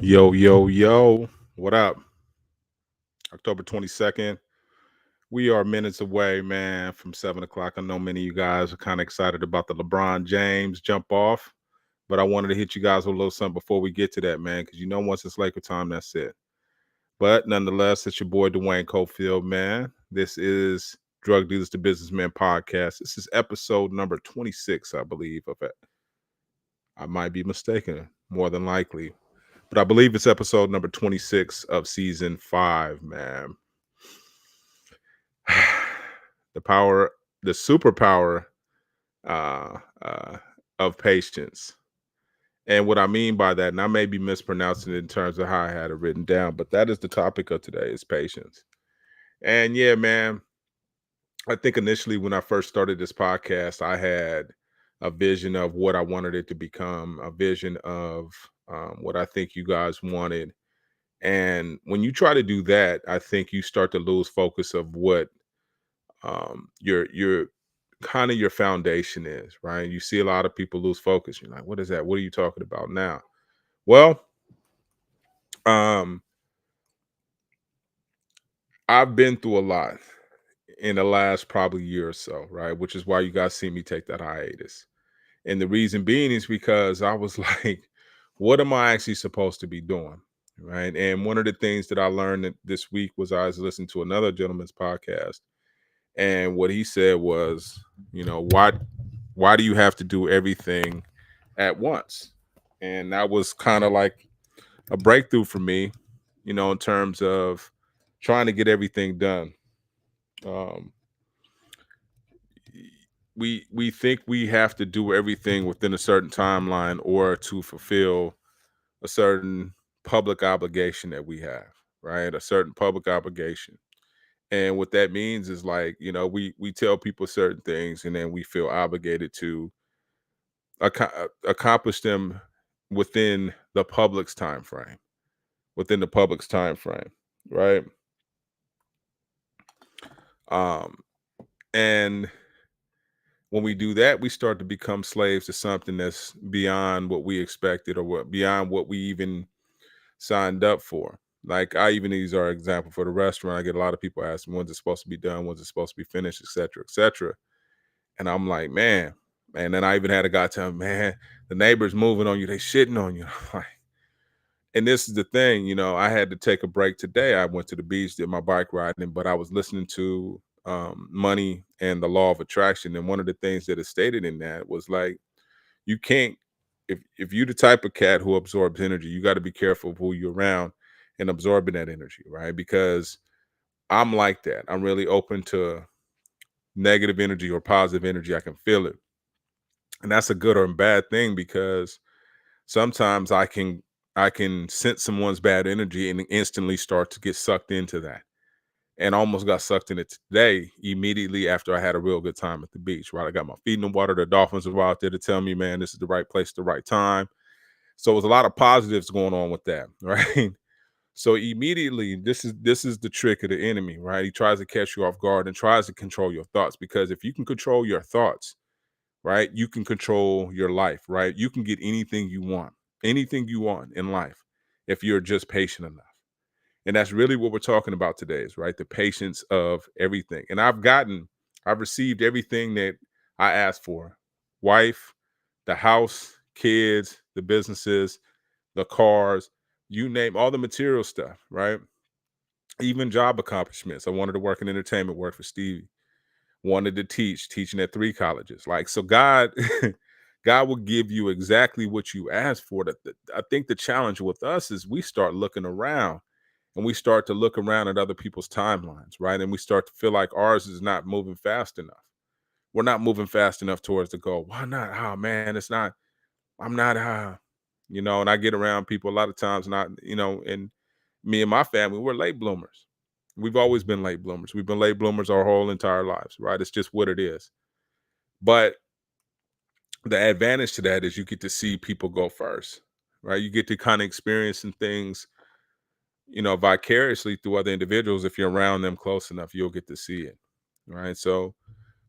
Yo, yo, yo. What up? October 22nd. We are minutes away, man, from 7 o'clock. I know many of you guys are kind of excited about the LeBron James jump off, but I wanted to hit you guys with a little something before we get to that, man, because once it's Laker time, that's it. But nonetheless, it's your boy, Dwayne Cofield, man. This is Drug Dealers to Businessmen podcast. This is episode number 26, I believe, of it. I might be mistaken, more than likely. But I believe it's episode number 26 of season 5, man. The power, the superpower uh, uh, of patience. And what I mean by that, and I may be mispronouncing it in terms of how I had it written down, but that is the topic of today is patience. And yeah, man, I think initially when I first started this podcast, I had a vision of what I wanted it to become, a vision of what I think you guys wanted. And when you try to do that, I think you start to lose focus of what your kind of your foundation is, right? You see a lot of people lose focus. You're like, what is that? What are you talking about now? Well, um, I've been through a lot in the last probably year or so, right? Which is why you guys see me take that hiatus. And the reason being is because I was like, what am I actually supposed to be doing? Right. And one of the things that I learned this week was I was listening to another gentleman's podcast. And what he said was, why do you have to do everything at once? And that was kind of like a breakthrough for me, in terms of trying to get everything done. Um, we think we have to do everything within a certain timeline or to fulfill a certain public obligation that we have, right? A certain public obligation. And what that means is like, we tell people certain things and then we feel obligated to accomplish them within the public's time frame, within the public's time frame, right? Um, and when we do that, we start to become slaves to something that's beyond what we expected or what beyond what we even signed up for. Like I even use our example for the restaurant. I get a lot of people asking when's it supposed to be done, when's it supposed to be finished, et cetera, et cetera. And I'm like, man. And then I even had a guy tell me, man, the neighbors moving on you, they shitting on you. I'm like, and this is the thing, I had to take a break today. I went to the beach, did my bike riding, but I was listening to Money and the Law of Attraction. And one of the things that is stated in that was like, you can't, if you're the type of cat who absorbs energy, you got to be careful of who you're around and absorbing that energy, right? Because I'm like that. I'm really open to negative energy or positive energy. I can feel it. And that's a good or a bad thing because sometimes I can sense someone's bad energy and instantly start to get sucked into that. And almost got sucked in it today immediately after I had a real good time at the beach, right? I got my feet in the water. The dolphins were out there to tell me, man, this is the right place, the right time. So it was a lot of positives going on with that, right? So immediately, this is the trick of the enemy, right? He tries to catch you off guard and tries to control your thoughts because if you can control your thoughts, right, you can control your life, right? You can get anything you want in life if you're just patient enough. And that's really what we're talking about today, is right, the patience of everything. And I've received everything that I asked for: wife, the house, kids, the businesses, the cars, you name all the material stuff, right? Even job accomplishments. I wanted to work in entertainment, work for Stevie. Wanted to teaching at 3 colleges. Like, so God, God will give you exactly what you ask for. I think the challenge with us is we start looking around and we start to look around at other people's timelines, right? And we start to feel like ours is not moving fast enough. We're not moving fast enough towards the goal. Why not? Oh man, it's not, I'm not and I get around people a lot of times, not, and me and my family, we're late bloomers. We've always been late bloomers. We've been late bloomers our whole entire lives, right? It's just what it is. But the advantage to that is you get to see people go first, right? You get to kind of experience some things, vicariously through other individuals. If you're around them close enough, you'll get to see it, right? So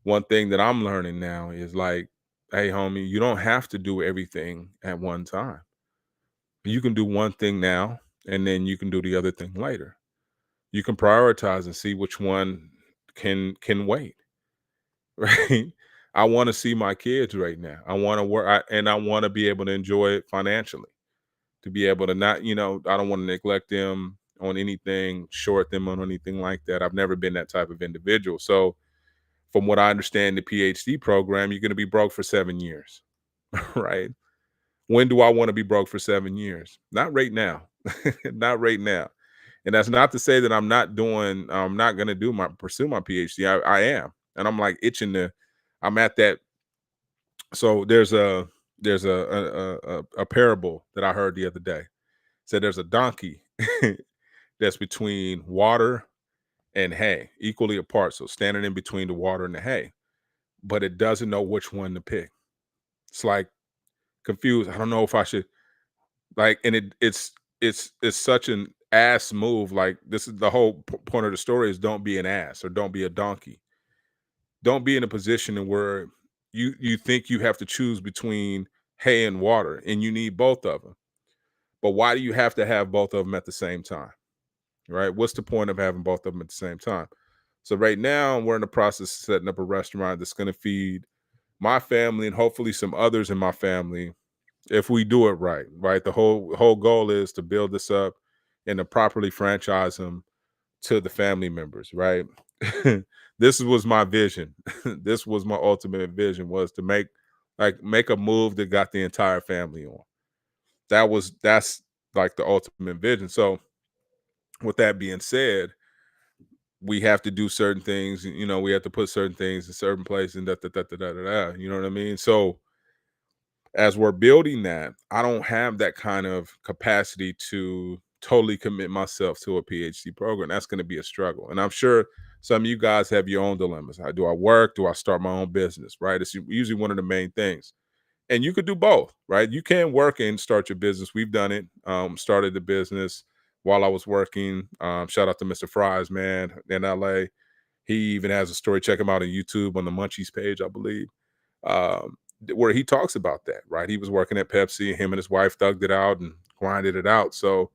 one thing that I'm learning now is like, hey, homie, you don't have to do everything at one time. You can do one thing now, and then you can do the other thing later. You can prioritize and see which one can wait, right? I want to see my kids right now. I want to work, and I want to be able to enjoy it financially. To be able to not, I don't want to neglect them on anything, short them on anything like that. I've never been that type of individual. So, from what I understand, the PhD program, you're going to be broke for 7 years, right? When do I want to be broke for 7 years? Not right now, not right now. And that's not to say that I'm not going to pursue my PhD. I am, and I'm like itching to. I'm at that. So there's a parable that I heard the other day. Said there's a donkey that's between water and hay, equally apart. So standing in between the water and the hay, but it doesn't know which one to pick. It's like confused. I don't know if I should like, and it's such an ass move. Like this is the whole point of the story is don't be an ass or don't be a donkey. Don't be in a position where you think you have to choose between hay and water, and you need both of them. But why do you have to have both of them at the same time? Right? What's the point of having both of them at the same time? So right now we're in the process of setting up a restaurant that's going to feed my family and hopefully some others in my family if we do it right. Right? The whole goal is to build this up and to properly franchise them to the family members. Right? This was my vision. This was my ultimate vision was to make a move that got the entire family on. That's like the ultimate vision. So with that being said, we have to do certain things, we have to put certain things in certain places and da da da da da da. You know what I mean? So as we're building that, I don't have that kind of capacity to totally commit myself to a PhD program. That's going to be a struggle. And I'm sure some of you guys have your own dilemmas. How do I work? Do I start my own business? Right? It's usually one of the main things. And you could do both, right? You can work and start your business. We've done it. Started the business while I was working. Shout out to Mr. Fries, man, in LA. He even has a story. Check him out on YouTube on the Munchies page, I believe, where he talks about that. Right, he was working at Pepsi. Him and his wife thugged it out and grinded it out. So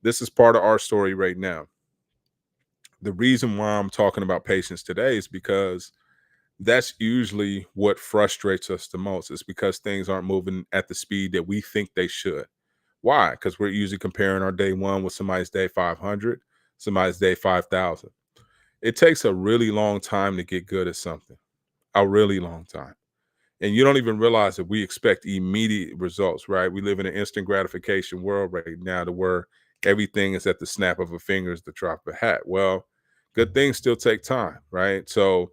this is part of our story right now. The reason why I'm talking about patience today is because that's usually what frustrates us the most. Is because things aren't moving at the speed that we think they should. Why? Because we're usually comparing our day one with somebody's day 500, somebody's day 5,000. It takes a really long time to get good at something, a really long time. And you don't even realize that we expect immediate results, right? We live in an instant gratification world right now to where everything is at the snap of a finger, is the drop of a hat. Well, good things still take time, right? So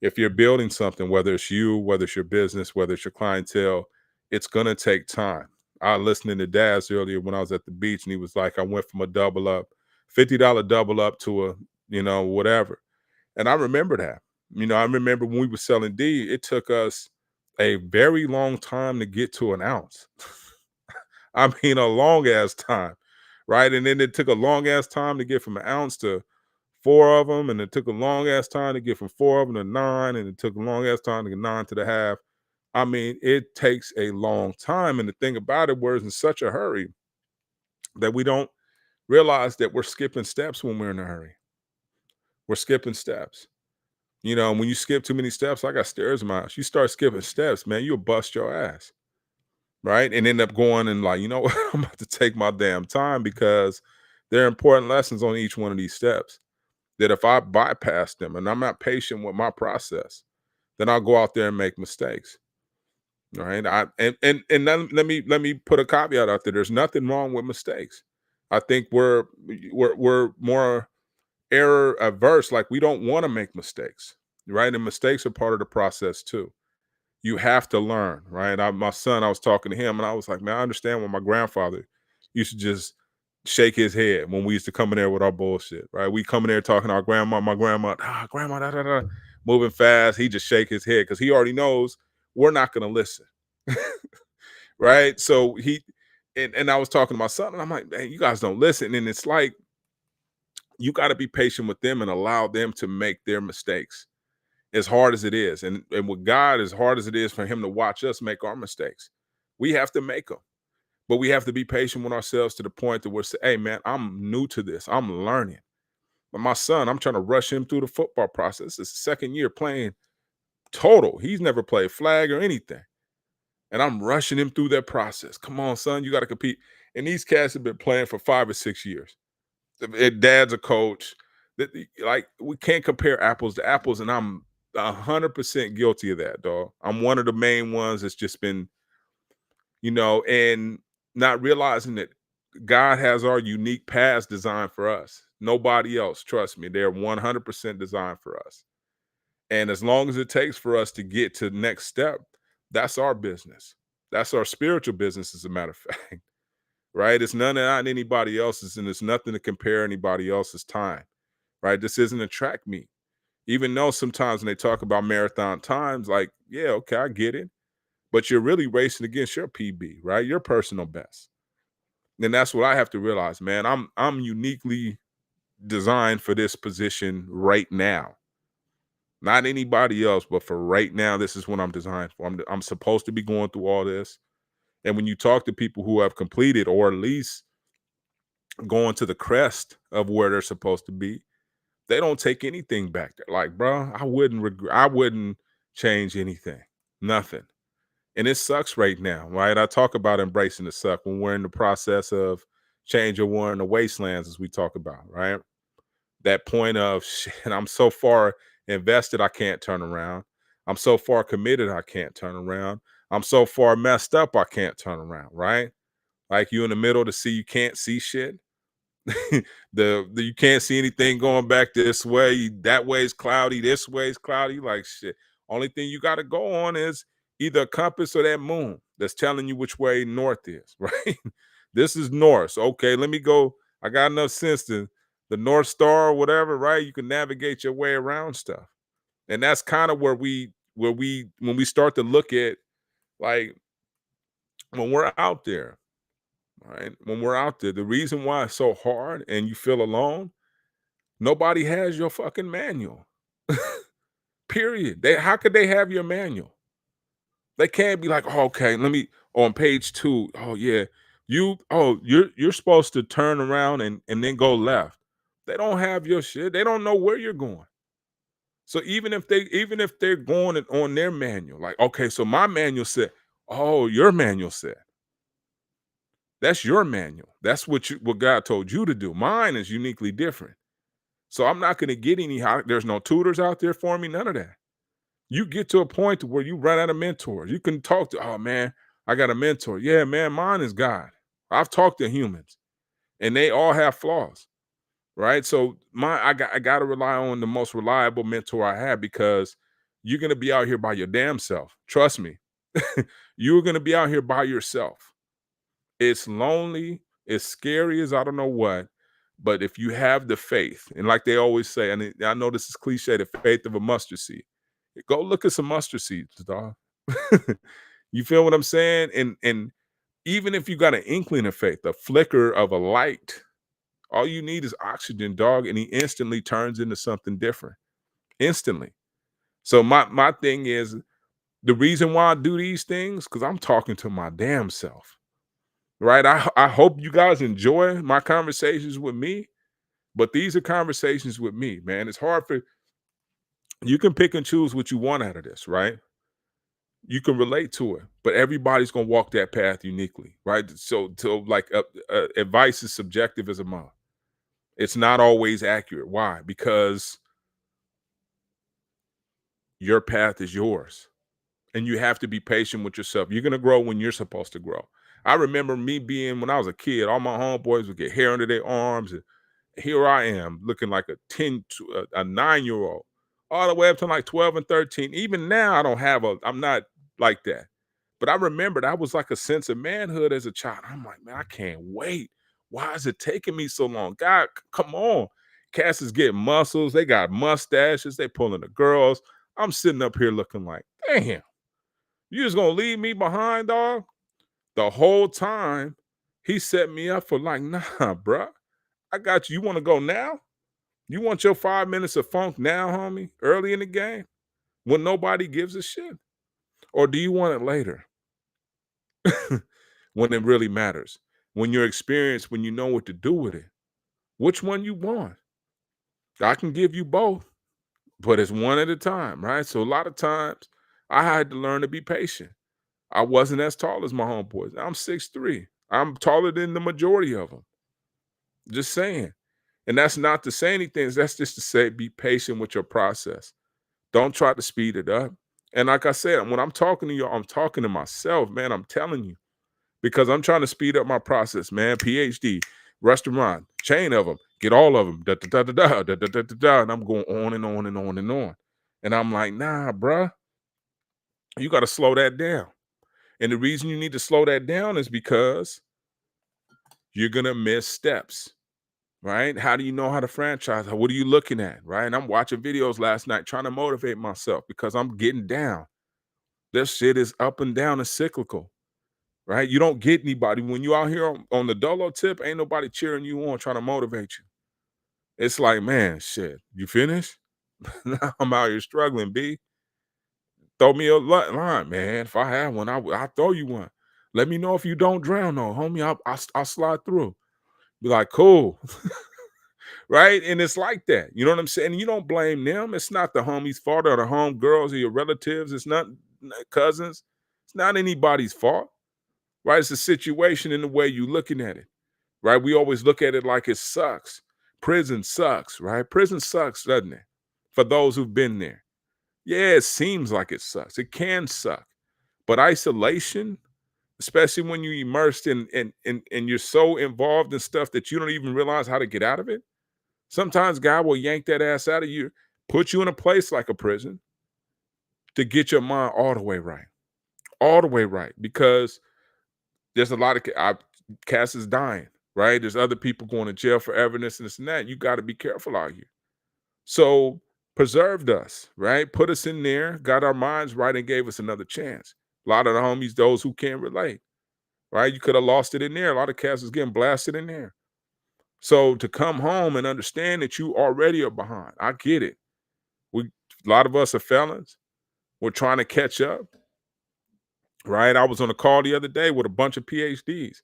if you're building something, whether it's you, whether it's your business, whether it's your clientele, it's going to take time. I was listening to Daz earlier when I was at the beach, and he was like, I went from a double up, $50 double up to a, whatever. And I remember that. I remember when we were selling D, it took us a very long time to get to an ounce. I mean, a long ass time, right? And then it took a long ass time to get from an ounce to four of them, and it took a long ass time to get from four of them to nine, and it took a long ass time to get nine to the half. I mean, it takes a long time. And the thing about it, we're in such a hurry that we don't realize that we're skipping steps when we're in a hurry. We're skipping steps. When you skip too many steps, I got stairs in my house. You start skipping steps, man, you'll bust your ass, right? And end up going and like, you know what? I'm about to take my damn time because there are important lessons on each one of these steps that if I bypass them and I'm not patient with my process, then I'll go out there and make mistakes. Right. And then let me put a caveat out there. There's nothing wrong with mistakes. I think we're more error averse. Like we don't want to make mistakes, right? And mistakes are part of the process too. You have to learn, right? My son, I was talking to him, and I was like, man, I understand when my grandfather used to just shake his head when we used to come in there with our bullshit, right? We come in there talking to our grandma, my grandma, grandma, da, da, da, moving fast. He just shake his head because he already knows we're not going to listen, right? So and I was talking to my son, and I'm like, man, you guys don't listen, and it's like you got to be patient with them and allow them to make their mistakes as hard as it is. And with God, as hard as it is for him to watch us make our mistakes, we have to make them But we have to be patient with ourselves to the point that we're saying, hey man, I'm new to this. I'm learning. But my son, I'm trying to rush him through the football process. It's his second year playing total. He's never played flag or anything. And I'm rushing him through that process. Come on, son, you got to compete. And these cats have been playing for 5 or 6 years. Dad's a coach. Like we can't compare apples to apples, and I'm 100% guilty of that, dog. I'm one of the main ones that's just been, and not realizing that God has our unique paths designed for us. Nobody else, trust me, they're 100% designed for us. And as long as it takes for us to get to the next step, that's our business. That's our spiritual business, as a matter of fact, right? It's none of not anybody else's, and it's nothing to compare anybody else's time, right? This isn't a track meet. Even though sometimes when they talk about marathon times, like, yeah, okay, I get it. But you're really racing against your PB, right? Your personal best. And that's what I have to realize, man. I'm uniquely designed for this position right now. Not anybody else, but for right now, this is what I'm designed for. I'm supposed to be going through all this. And when you talk to people who have completed or at least going to the crest of where they're supposed to be, they don't take anything back. They're like, bro, I wouldn't change anything. Nothing. And it sucks right now, right? I talk about embracing the suck when we're in the process of change or war in the wastelands, as we talk about, right? That point of shit, I'm so far invested, I can't turn around. I'm so far committed, I can't turn around. I'm so far messed up, I can't turn around, right? Like you in the middle to see you can't see shit. The you can't see anything going back this way. That way is cloudy. This way is cloudy. Like shit. Only thing you got to go on is either a compass or that moon that's telling you which way north is. Right. This is north. So, okay, let me go. I got enough sense to the North Star or whatever. Right. You can navigate your way around stuff, and that's kind of where we when we start to look at like when we're out there, right? When we're out there, the reason why it's so hard and you feel alone, nobody has your fucking manual. Period. How could they have your manual? They can't be like, oh, okay, let me on page 2. Oh yeah. You're supposed to turn around and then go left. They don't have your shit. They don't know where you're going. So even if they're going on their manual, like, okay, so my manual said, oh, your manual said. That's your manual. That's what God told you to do. Mine is uniquely different. So I'm not going to get there's no tutors out there for me, none of that. You get to a point to where you run out of mentors. You can talk to, oh man, I got a mentor. Yeah, man, mine is God. I've talked to humans and they all have flaws, right? So I got to rely on the most reliable mentor I have because you're going to be out here by your damn self. Trust me. You're going to be out here by yourself. It's lonely, it's scary as I don't know what, but if you have the faith, and like they always say, and I know this is cliche, the faith of a mustard seed. Go look at some mustard seeds, dog. You feel what I'm saying? And even if you got an inkling of faith, a flicker of a light, all you need is oxygen, dog, and he instantly turns into something different. Instantly. So my thing is the reason why I do these things, because I'm talking to my damn self. Right? I hope you guys enjoy my conversations with me, but these are conversations with me, man. It's hard for you can pick and choose what you want out of this, right? You can relate to it, but everybody's gonna walk that path uniquely, right? So like advice is subjective as a mother. It's not always accurate. Why? Because your path is yours. And you have to be patient with yourself. You're gonna grow when you're supposed to grow. I remember me being when I was a kid, all my homeboys would get hair under their arms, and here I am looking like a 10 to a 9-year-old, all the way up to like 12 and 13. Even now, I'm not like that. But I remember that was like a sense of manhood as a child. I'm like, man, I can't wait. Why is it taking me so long? God, come on. Cats is getting muscles, they got mustaches, they pulling the girls. I'm sitting up here looking like, damn. You just gonna leave me behind, dog? The whole time he set me up for like, nah, bruh. I got you. You want to go now? You want your 5 minutes of funk now, homie? Early in the game when nobody gives a shit? Or do you want it later? when it really matters. When you're experienced, when you know what to do with it. Which one you want? I can give you both, but it's one at a time, right? So a lot of times I had to learn to be patient. I wasn't as tall as my homeboys. I'm 6'3". I'm taller than the majority of them. Just saying. And that's not to say anything. That's just to say be patient with your process. Don't try to speed it up. And like I said, when I'm talking to you, I'm talking to myself, man. I'm telling you, because I'm trying to speed up my process, man. PhD, restaurant, chain of them, get all of them, da da da da da da da da da, da, and I'm going on and on and on and on. And I'm like, nah, bruh, you got to slow that down. And the reason you need to slow that down is because you're gonna miss steps, right? How do you know how to franchise? What are you looking at, right? And I'm watching videos last night trying to motivate myself because I'm getting down. This shit is up and down and cyclical, right? You don't get anybody when you out here on the dolo tip. Ain't nobody cheering you on, trying to motivate you. It's like, man, shit, you finished? Now I'm out here struggling. B, throw me a line, man. If I have one, I throw you one. Let me know if you don't drown, though, homie. I'll slide through. Be like, cool. Right? And it's like that. You know what I'm saying? And you don't blame them. It's not the homie's fault or the home girls or your relatives. It's not cousins. It's not anybody's fault. Right? It's a situation in the way you looking at it. Right? We always look at it like it sucks. Prison sucks, right? Prison sucks, doesn't it? For those who've been there. Yeah, it seems like it sucks. It can suck. But isolation, especially when you're immersed in you're so involved in stuff that you don't even realize how to get out of it. Sometimes God will yank that ass out of you, put you in a place like a prison to get your mind all the way right. Because there's a lot of Cass is dying, right? There's other people going to jail for evidence and this and that. You got to be careful out here. So preserved us, right? Put us in there, got our minds right, and gave us another chance. A lot of the homies, those who can't relate, right? You could have lost it in there. A lot of cats is getting blasted in there. So to come home and understand that you already are behind, I get it. A lot of us are felons. We're trying to catch up, right? I was on a call the other day with a bunch of PhDs.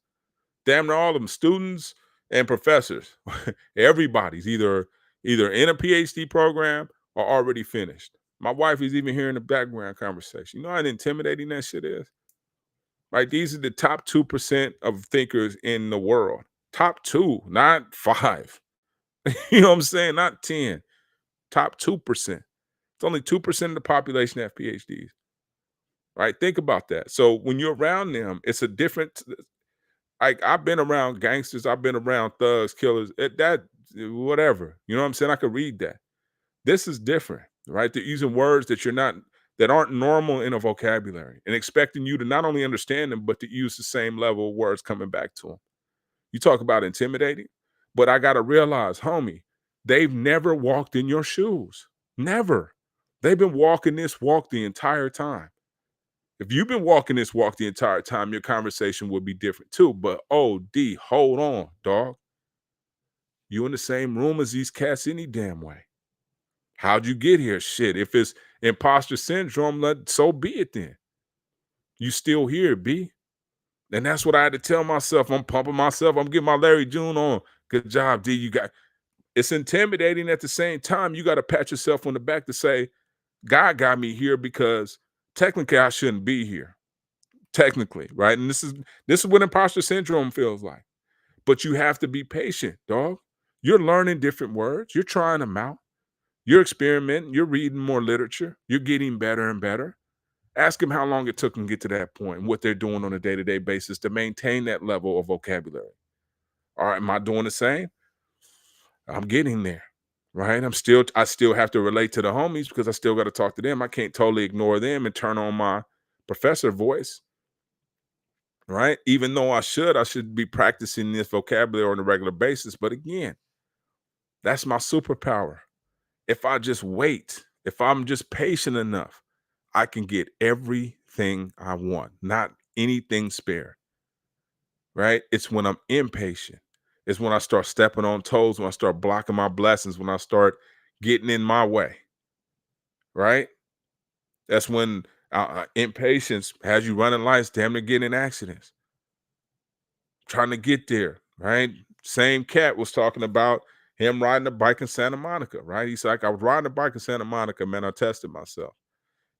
Damn near all of them, students and professors. Everybody's either in a PhD program or already finished. My wife is even hearing the background conversation. You know how intimidating that shit is? Right? These are the top 2% of thinkers in the world. Top 2, not 5. You know what I'm saying? Not 10. Top 2%. It's only 2% of the population that have PhDs. Right? Think about that. So when you're around them, it's a different. Like I've been around gangsters, I've been around thugs, killers, that whatever. You know what I'm saying? I could read that. This is different, right? They're using words that aren't normal in a vocabulary and expecting you to not only understand them, but to use the same level of words coming back to them. You talk about intimidating, but I gotta realize, homie, they've never walked in your shoes. Never. They've been walking this walk the entire time. If you've been walking this walk the entire time, your conversation would be different too. But oh, D, hold on, dog. You in the same room as these cats any damn way. How'd you get here? Shit. If it's imposter syndrome, so be it then. You still here, B. And that's what I had to tell myself. I'm pumping myself. I'm getting my Larry June on. Good job, D. It's intimidating at the same time. You got to pat yourself on the back to say, God got me here because technically I shouldn't be here. Technically, right? And this is what imposter syndrome feels like. But you have to be patient, dog. You're learning different words. You're trying them out. You're experimenting. You're reading more literature. You're getting better and better. Ask them how long it took them to get to that point and what they're doing on a day-to-day basis to maintain that level of vocabulary. All right, am I doing the same? I'm getting there, right? I still have to relate to the homies because I still got to talk to them. I can't totally ignore them and turn on my professor voice, right? Even though I should be practicing this vocabulary on a regular basis. But again, that's my superpower. If I just wait, if I'm just patient enough, I can get everything I want, not anything spare, right? It's when I'm impatient. It's when I start stepping on toes, when I start blocking my blessings, when I start getting in my way, right? That's when impatience has you running lights, damn near getting in accidents. trying to get there, right? Same cat was talking about him riding a bike in Santa Monica, right? He's like, I was riding a bike in Santa Monica, man. I tested myself.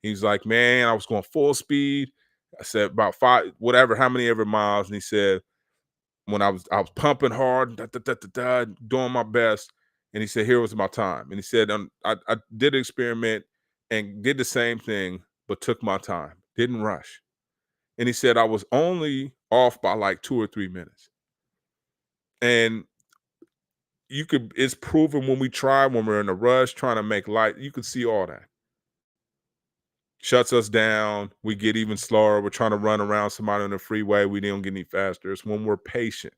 He's like, man, I was going full speed. I said about five, whatever, how many ever miles. And he said, when I was pumping hard, doing my best. And he said, here was my time. And he said, I did an experiment and did the same thing, but took my time, didn't rush. And he said, I was only off by like 2 or 3 minutes. And it's proven when we try, when we're in a rush, trying to make light, you can see all that. Shuts us down. We get even slower. We're trying to run around somebody on the freeway. We don't get any faster. It's when we're patient,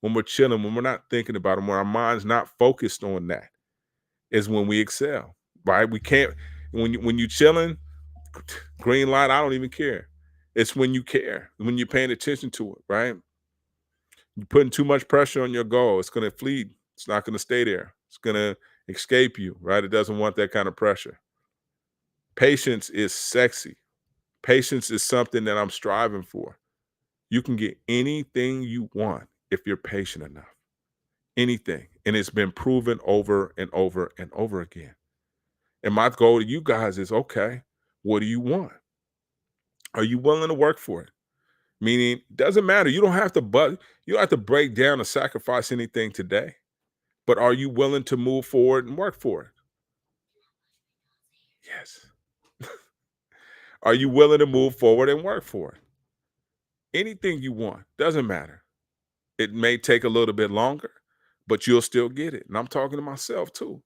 when we're chilling, when we're not thinking about them, when our mind's not focused on that, is when we excel, right? We can't, when you chilling, green light, I don't even care. It's when you care, when you're paying attention to it, right? You're putting too much pressure on your goal. It's going to flee. It's not going to stay there. It's going to escape you, right? It doesn't want that kind of pressure. Patience is sexy. Patience is something that I'm striving for. You can get anything you want if you're patient enough. Anything. And it's been proven over and over and over again. And my goal to you guys is, okay, what do you want? Are you willing to work for it? Meaning, doesn't matter. You don't have to you don't have to break down or sacrifice anything today. But are you willing to move forward and work for it? Yes. Are you willing to move forward and work for it? Anything you want, doesn't matter. It may take a little bit longer, but you'll still get it. And I'm talking to myself too.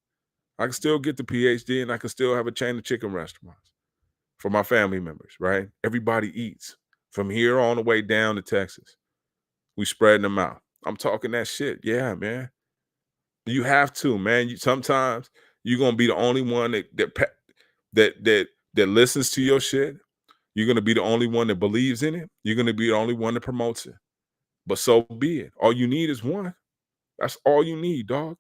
I can still get the PhD and I can still have a chain of chicken restaurants for my family members, right? Everybody eats from here on the way down to Texas. We spreading them out. I'm talking that shit. Yeah, man. You have to, man. Sometimes you're gonna be the only one that listens to your shit. You're gonna be the only one that believes in it. You're gonna be the only one that promotes it. But so be it. All you need is one. That's all you need, dog.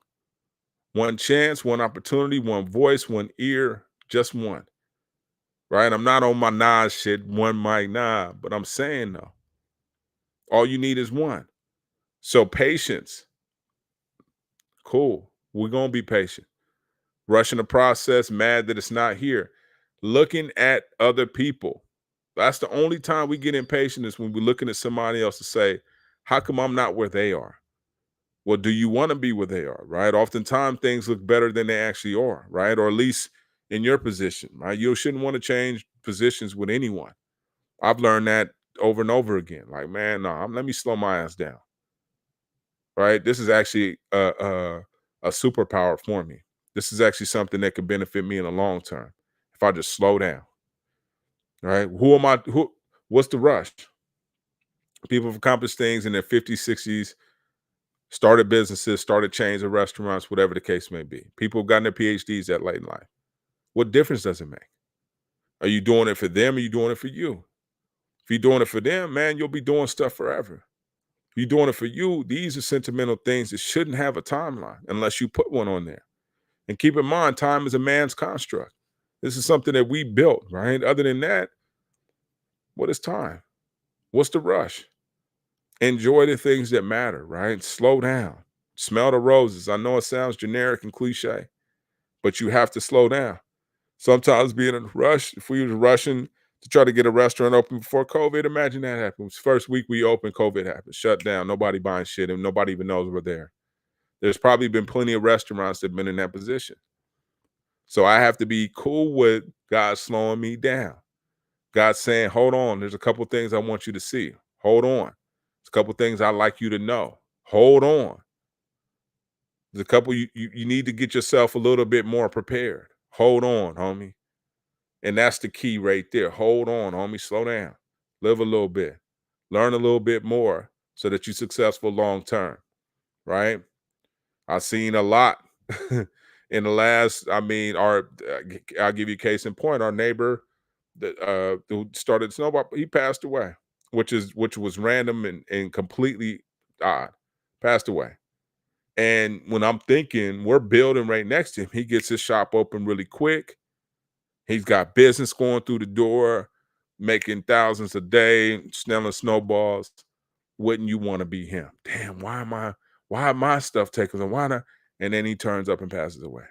One chance, one opportunity, one voice, one ear, just one. Right? I'm not on my Nas shit, one mic, nah, but I'm saying though, all you need is one. So patience, cool. We're gonna be patient. Rushing the process, mad that it's not here. Looking at other people. That's the only time we get impatient is when we're looking at somebody else to say, how come I'm not where they are? Well, do you want to be where they are, right? Oftentimes things look better than they actually are, right? Or at least in your position, right? You shouldn't want to change positions with anyone. I've learned that over and over again. Like, man, no, let me slow my ass down, right? This is actually a superpower for me. This is actually something that could benefit me in the long term if I just slow down, right? Who am I? What's the rush? People have accomplished things in their 50s, 60s, started businesses, started chains of restaurants, whatever the case may be. People have gotten their PhDs at late in life. What difference does it make? Are you doing it for them or are you doing it for you? If you're doing it for them, man, you'll be doing stuff forever. If you're doing it for you, these are sentimental things that shouldn't have a timeline unless you put one on there. And keep in mind, time is a man's construct. This is something that we built, right? Other than that, what is time? What's the rush? Enjoy the things that matter, right? Slow down. Smell the roses. I know it sounds generic and cliche, but you have to slow down. Sometimes being in a rush, if we was rushing to try to get a restaurant open before COVID, imagine that happens. First week we opened, COVID happened, shut down, nobody buying shit, and nobody even knows we're there. There's probably been plenty of restaurants that have been in that position. So I have to be cool with God slowing me down. God saying, hold on, there's a couple things I want you to see. Hold on. There's a couple things I'd like you to know. Hold on. There's a couple you need to get yourself a little bit more prepared. Hold on, homie. And that's the key right there. Hold on, homie. Slow down. Live a little bit. Learn a little bit more so that you're successful long term. Right? I've seen a lot in the last, I'll give you a case in point. Our neighbor that who started snowball, he passed away, which was random and completely odd. Passed away. And when I'm thinking we're building right next to him, he gets his shop open really quick. He's got business going through the door, making thousands a day, selling snowballs. wouldn't you want to be him? Damn, why am my stuff taken? And why not? And then he turns up and passes away.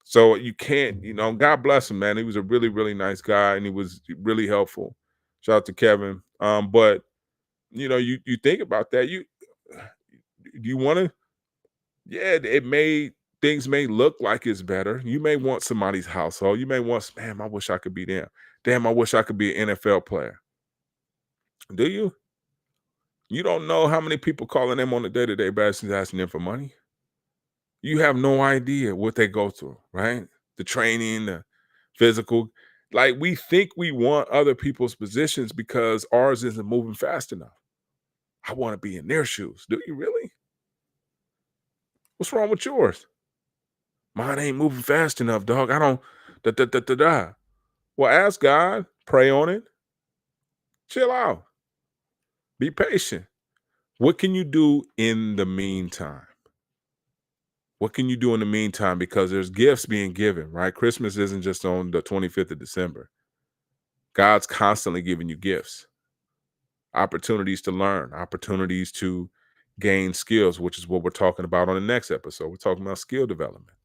So you can't, God bless him, man. He was a really, really nice guy and he was really helpful. Shout out to Kevin. But you think about that. You want to, yeah, it made things may look like it's better. You may want somebody's household. You may want, man, I wish I could be them. Damn, I wish I could be an NFL player. Do you? You don't know how many people calling them on a day-to-day basis asking them for money. You have no idea what they go through, right? The training, the physical. Like we think we want other people's positions because ours isn't moving fast enough. I want to be in their shoes. Do you really? What's wrong with yours? Mine ain't moving fast enough, dog. I don't da da da da da. Well, ask God, pray on it, chill out, be patient. What can you do in the meantime? What can you do in the meantime? Because there's gifts being given, right? Christmas isn't just on the 25th of December. God's constantly giving you gifts, opportunities to learn, opportunities to gain skills, which is what we're talking about on the next episode. We're talking about skill development,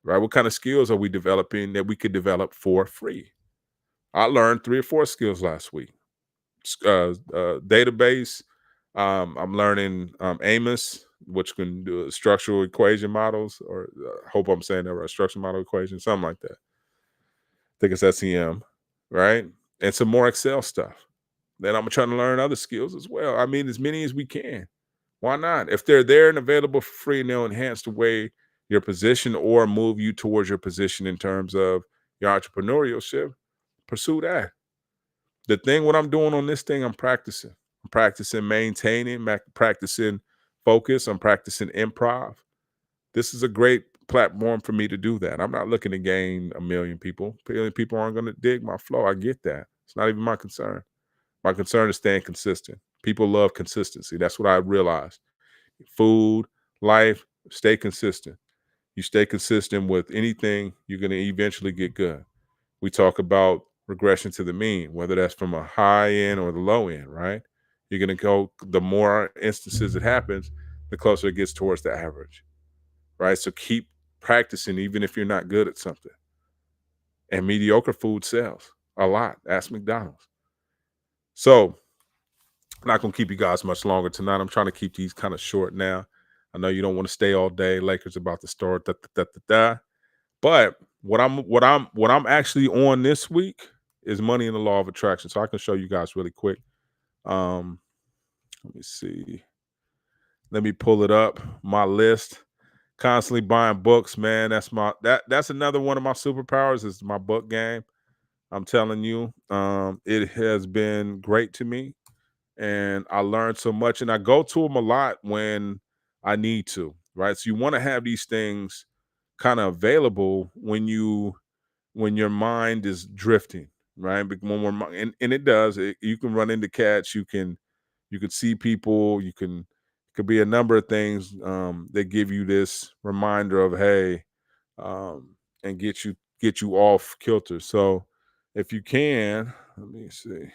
right? What kind of skills are we developing that we could develop for free? I learned 3 or 4 skills last week. Database. I'm learning Amos, which can do structural equation models, or hope I'm saying that right, structural model equation, something like that. I think it's SEM, right? And some more Excel stuff. Then I'm trying to learn other skills as well. I mean, as many as we can. Why not? If they're there and available for free and they'll enhance the way your position or move you towards your position in terms of your entrepreneurship, pursue that. The thing, what I'm doing on this thing, I'm practicing. I'm practicing maintaining, practicing focus. I'm practicing improv. This is a great platform for me to do that. I'm not looking to gain a million people. A million people aren't going to dig my flow. I get that. It's not even my concern. My concern is staying consistent. People love consistency. That's what I realized. Food, life, stay consistent. You stay consistent with anything, you're going to eventually get good. We talk about regression to the mean, whether that's from a high end or the low end, right? You're going to go, the more instances it happens, the closer it gets towards the average, right? So keep practicing, even if you're not good at something. And mediocre food sells a lot. Ask McDonald's. So I'm not going to keep you guys much longer tonight. I'm trying to keep these kind of short now. I know you don't want to stay all day. Lakers about to start. Da, da, da, da, da. But what I'm actually on this week is Money in the Law of Attraction. So I can show you guys really quick. Um, let me see. Let me pull it up. My list. Constantly buying books, man. That's another one of my superpowers is my book game. I'm telling you, it has been great to me, and I learned so much. And I go to them a lot when I need to, right? So you want to have these things kind of available when your mind is drifting, right? When and it does, you can run into cats, you can see people, could be a number of things that give you this reminder of hey, and get you off kilter. So if you can, let me see.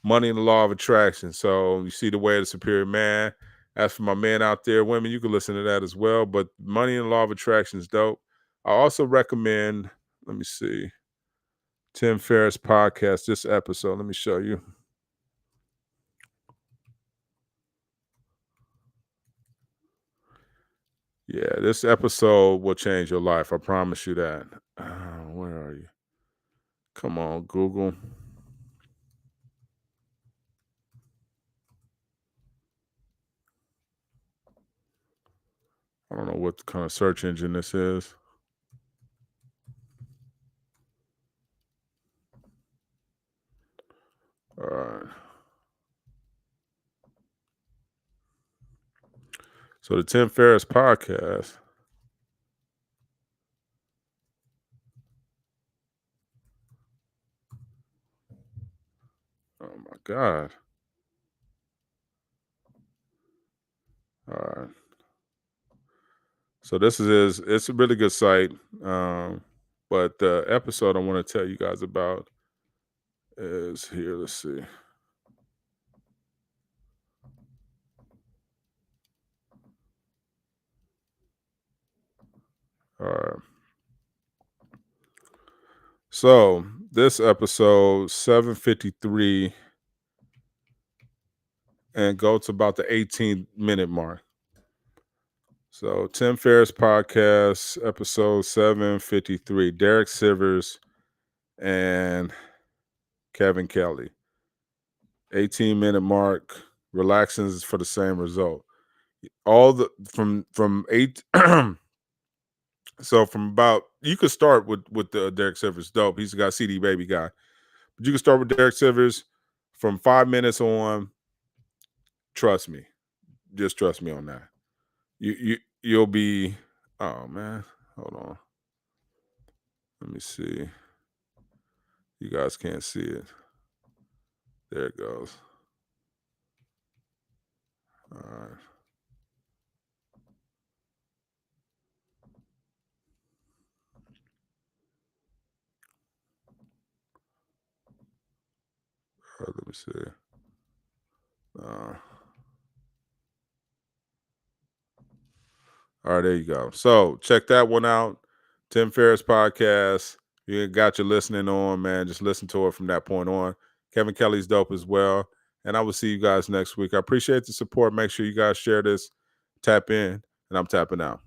Money and the Law of Attraction. So you see the way of the superior man. As for my men out there, women, you can listen to that as well. But Money and the Law of Attraction is dope. I also recommend, let me see, Tim Ferriss podcast, this episode. Let me show you. Yeah, this episode will change your life. I promise you that. Where are you? Come on, Google. I don't know what kind of search engine this is. All right. So the Tim Ferriss podcast. Oh my God. All right. So this is it's a really good site. But the episode I want to tell you guys about is here. Let's see. All right. So this episode 753 and go to about the 18-minute mark. So Tim Ferriss podcast episode 753. Derek Sivers and Kevin Kelly. 18-minute mark. Relaxing is for the same result. All the from 8 so from about you could start with the Derek Sivers dope. He's got CD Baby guy. But you can start with Derek Sivers from 5 minutes on. Trust me. Just trust me on that. You'll be oh man. Hold on. Let me see. You guys can't see it. There it goes. All right. Let me see. All right, there you go. So check that one out. Tim Ferriss podcast. You got your listening on, man. Just listen to it from that point on. Kevin Kelly's dope as well. And I will see you guys next week. I appreciate the support. Make sure you guys share this. Tap in, and I'm tapping out.